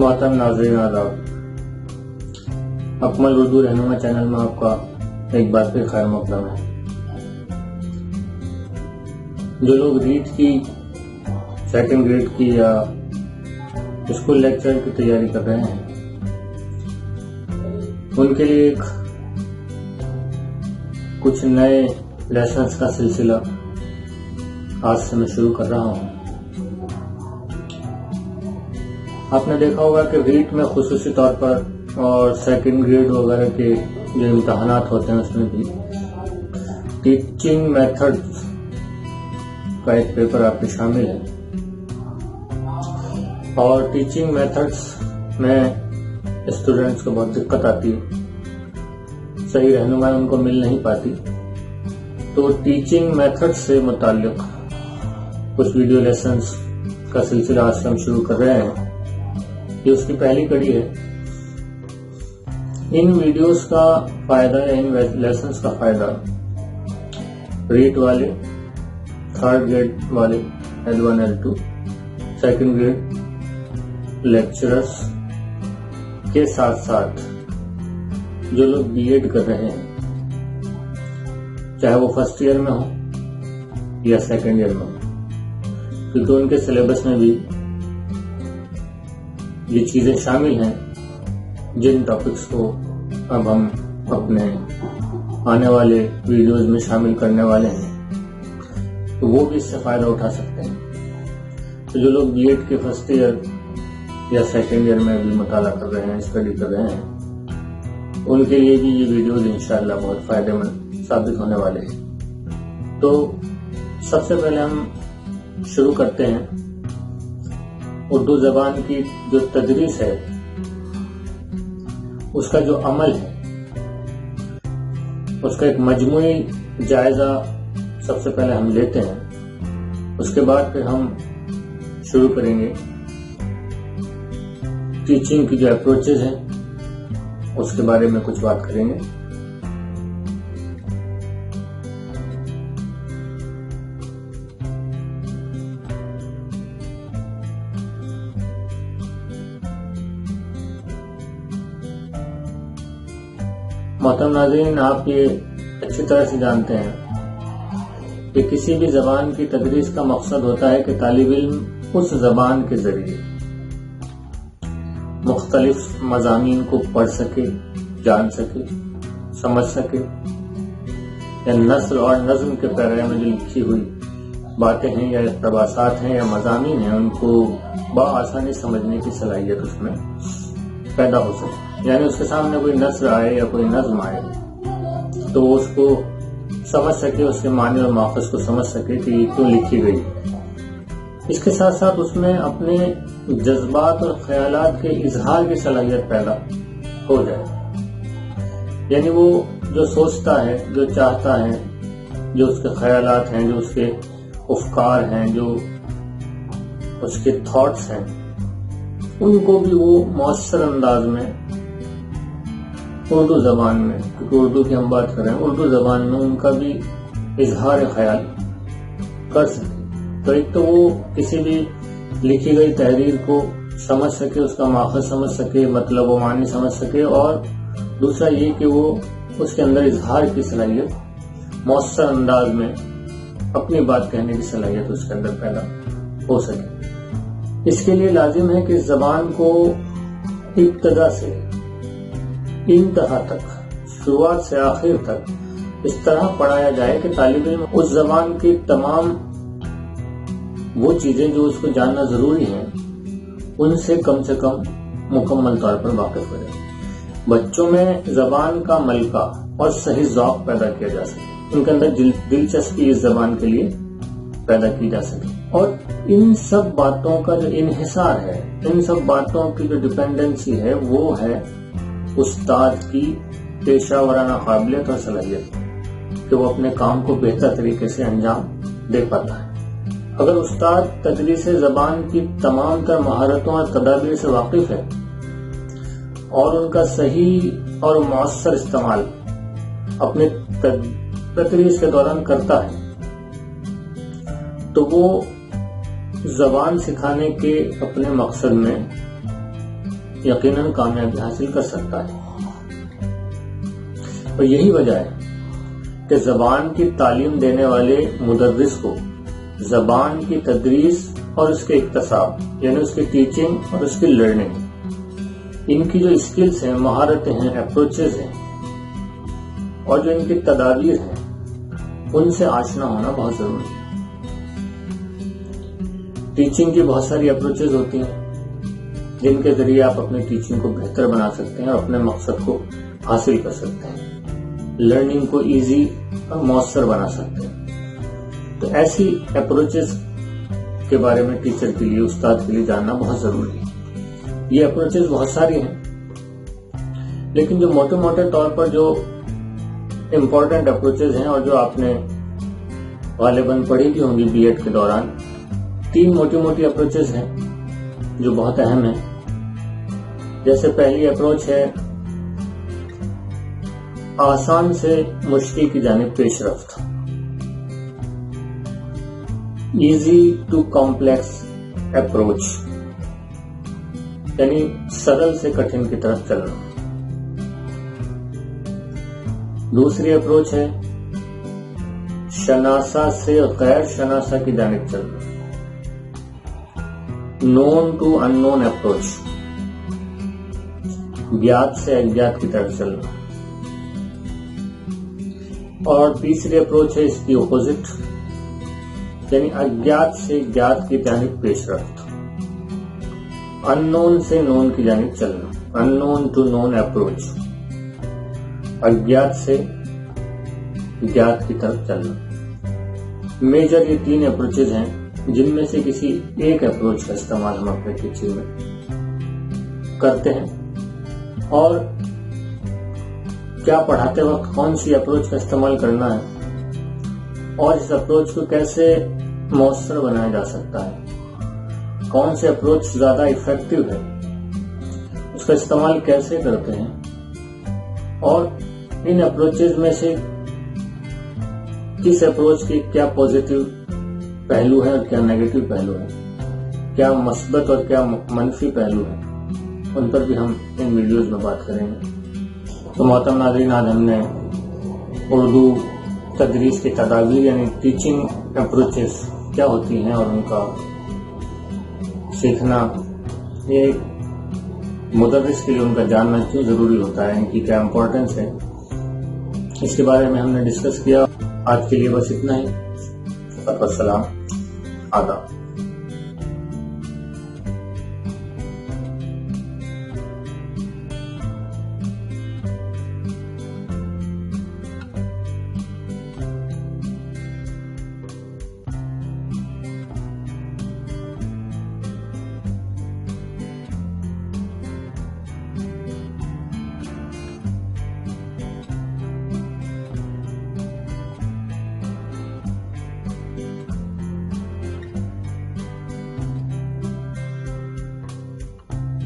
محترم ناظرین آداب، اکمل اردو رہنما چینل میں آپ کا ایک بار پھر خیر مقدم ہے۔ جو لوگ ریٹ کی سیکنڈ گریڈ کی یا اسکول لیکچر کی تیاری کر رہے ہیں، ان کے لیے کچھ نئے لیسنز کا سلسلہ آج سے میں شروع کر رہا ہوں۔ آپ نے دیکھا ہوگا کہ ریٹ میں خصوصی طور پر اور سیکنڈ گریڈ وغیرہ کے جو امتحانات ہوتے ہیں اس میں بھی ٹیچنگ میتھڈ کا ایک پیپر آپ کے شامل ہے، اور ٹیچنگ میتھڈس میں اسٹوڈنٹس کو بہت دقت آتی ہے، صحیح رہنمائی ان کو مل نہیں پاتی۔ تو ٹیچنگ میتھڈ سے متعلق کچھ ویڈیو لیسنز کا سلسلہ آج سے ہم شروع کر رہے ہیں۔ یہ اس کی پہلی کڑی ہے۔ ان ویڈیوز کا فائدہ یا ان لیسنز کا فائدہ ریٹ والے، تھرڈ گریڈ والے L1 L2، second grade lecturers کے ساتھ ساتھ جو لوگ بی ایڈ کر رہے ہیں، چاہے وہ فرسٹ ایئر میں ہو یا سیکنڈ ایئر میں ہو، کیونکہ ان کے سلیبس میں بھی یہ چیزیں شامل ہیں جن ٹاپکس کو اب ہم اپنے آنے والے ویڈیوز میں شامل کرنے والے ہیں، تو وہ بھی اس سے فائدہ اٹھا سکتے ہیں۔ تو جو لوگ بی ایڈ کے فرسٹ ایئر یا سیکنڈ ایئر میں بھی مطالعہ کر رہے ہیں، اسٹڈی کر رہے ہیں، ان کے لیے بھی یہ ویڈیوز انشاءاللہ بہت فائدے مند ثابت ہونے والے ہیں۔ تو سب سے پہلے ہم شروع کرتے ہیں اردو زبان کی جو تدریس ہے، اس کا جو عمل ہے، اس کا ایک مجموعی جائزہ سب سے پہلے ہم لیتے ہیں۔ اس کے بعد پھر ہم شروع کریں گے ٹیچنگ کی جو اپروچز ہیں اس کے بارے میں کچھ بات کریں گے۔ محترم ناظرین، آپ یہ اچھی طرح سے جانتے ہیں کہ کسی بھی زبان کی تدریس کا مقصد ہوتا ہے کہ طالب علم اس زبان کے ذریعے مختلف مضامین کو پڑھ سکے، جان سکے، سمجھ سکے، یا نثر اور نظم کے پیرے میں جو لکھی ہوئی باتیں ہیں یا اقتباسات ہیں یا مضامین ہیں، ان کو بآسانی سمجھنے کی صلاحیت اس میں پیدا ہو سکے۔ یعنی اس کے سامنے کوئی نثر آئے یا کوئی نظم آئے تو وہ اس کو سمجھ سکے، اس کے معنی اور ماخذ کو سمجھ سکے کہ یہ کیوں لکھی گئی۔ اس کے ساتھ ساتھ اس میں اپنے جذبات اور خیالات کے اظہار کی صلاحیت پیدا ہو جائے۔ یعنی وہ جو سوچتا ہے، جو چاہتا ہے، جو اس کے خیالات ہیں، جو اس کے افکار ہیں، جو اس کے تھاٹس ہیں، ان کو بھی وہ مؤثر انداز میں اردو زبان میں، کیونکہ اردو کی ہم بات کر رہے ہیں، اردو زبان میں ان کا بھی اظہار خیال کر سکے۔ تو ایک تو وہ کسی بھی لکھی گئی تحریر کو سمجھ سکے، اس کا ماخذ سمجھ سکے، مطلب و معنی سمجھ سکے، اور دوسرا یہ کہ وہ اس کے اندر اظہار کی صلاحیت، مؤثر انداز میں اپنی بات کہنے کی صلاحیت اس کے اندر پیدا ہو سکے۔ اس کے لیے لازم ہے کہ زبان کو ابتدا سے انتہا تک، شروعات سے آخر تک اس طرح پڑھایا جائے کہ طالب علم اس زبان کی تمام وہ چیزیں جو اس کو جاننا ضروری ہیں ان سے کم مکمل طور پر واقف ہو جائے۔ بچوں میں زبان کا ملکہ اور صحیح ذوق پیدا کیا جا سکے، ان کے اندر دلچسپی اس زبان کے لیے پیدا کی جا سکے، اور ان سب باتوں کا جو انحصار ہے، ان سب باتوں کی جو ڈپینڈنسی ہے، وہ ہے استاد کی پیشہ ورانہ قابلیت اور صلاحیت کہ وہ اپنے کام کو بہتر طریقے سے انجام دے پاتا ہے۔ اگر استاد تدریس زبان کی تمام تر مہارتوں اور تدابیر سے واقف ہے اور ان کا صحیح اور مؤثر استعمال اپنے تدریس کے دوران کرتا ہے، تو وہ زبان سکھانے کے اپنے مقصد میں یقیناً کامیابی حاصل کر سکتا ہے۔ اور یہی وجہ ہے کہ زبان کی تعلیم دینے والے مدرس کو زبان کی تدریس اور اس کے اکتساب، یعنی اس کی ٹیچنگ اور اس کی لرننگ، ان کی جو اسکلز ہیں، مہارتیں ہیں، اپروچز ہیں اور جو ان کی تدابیر ہیں، ان سے آشنا ہونا بہت ضروری ہے۔ ٹیچنگ کی بہت ساری اپروچز ہوتی ہیں جن کے ذریعے آپ اپنی ٹیچنگ کو بہتر بنا سکتے ہیں اور اپنے مقصد کو حاصل کر سکتے ہیں، لرننگ کو ایزی اور مؤثر بنا سکتے ہیں۔ تو ایسی اپروچز کے بارے میں ٹیچر کے لیے، استاد کے لیے جاننا بہت ضروری ہے۔ یہ اپروچز بہت ساری ہیں، لیکن جو موٹے موٹے طور پر جو امپورٹنٹ اپروچز ہیں اور جو آپ نے غالباً پڑھی بھی ہوں گی بی ایڈ کے دوران، 3 موٹی موٹی اپروچز ہیں جو بہت اہم ہیں۔ جیسے پہلی اپروچ ہے آسان سے مشکل کی جانب پیش رفت، ایزی ٹو کمپلیکس اپروچ، یعنی سرل سے کٹھن کی طرف چلنا۔ دوسری اپروچ ہے شناسا سے غیر شناسا کی جانب چلنا، known to in known approach, گیات سے اگیات کی طرف چلنا۔ اور تیسری اپروچ ہے اس کی اپوزٹ، یعنی اگیات سے گیات کی جانب پیش رفت، ان نون سے نون کی جانب چلنا، ان نون ٹو نون اپروچ، اگیات سے گیات کی طرف چلنا۔ میجر یہ 3 اپروچز ہیں جن میں سے کسی ایک اپروچ کا استعمال ہم اپنے ٹیچنگ میں کرتے ہیں، اور کیا پڑھاتے وقت کون سی اپروچ کا استعمال کرنا ہے اور اس اپروچ کو کیسے مؤثر بنایا جا سکتا ہے، کون سے اپروچ زیادہ ایفیکٹو ہے، اس کا استعمال کیسے کرتے ہیں، اور ان اپروچز میں سے کس اپروچ کے کیا پازیٹیو پہلو ہیں اور کیا نیگیٹو پہلو ہیں، کیا مثبت اور کیا منفی پہلو ہیں، ان پر بھی ہم ان ویڈیوز میں بات کریں گے۔ تو محترم ناظرین، آج ہم نے اردو تدریس کی تدابیر یعنی ٹیچنگ اپروچز کیا ہوتی ہیں اور ان کا سیکھنا، یہ مدرس کے لیے ان کا جاننا کیوں ضروری ہوتا ہے، ان کی کیا امپورٹنس ہے، اس کے بارے میں ہم نے ڈسکس کیا۔ آج کے لیے بس اتنا ہی۔ السلام، آداب۔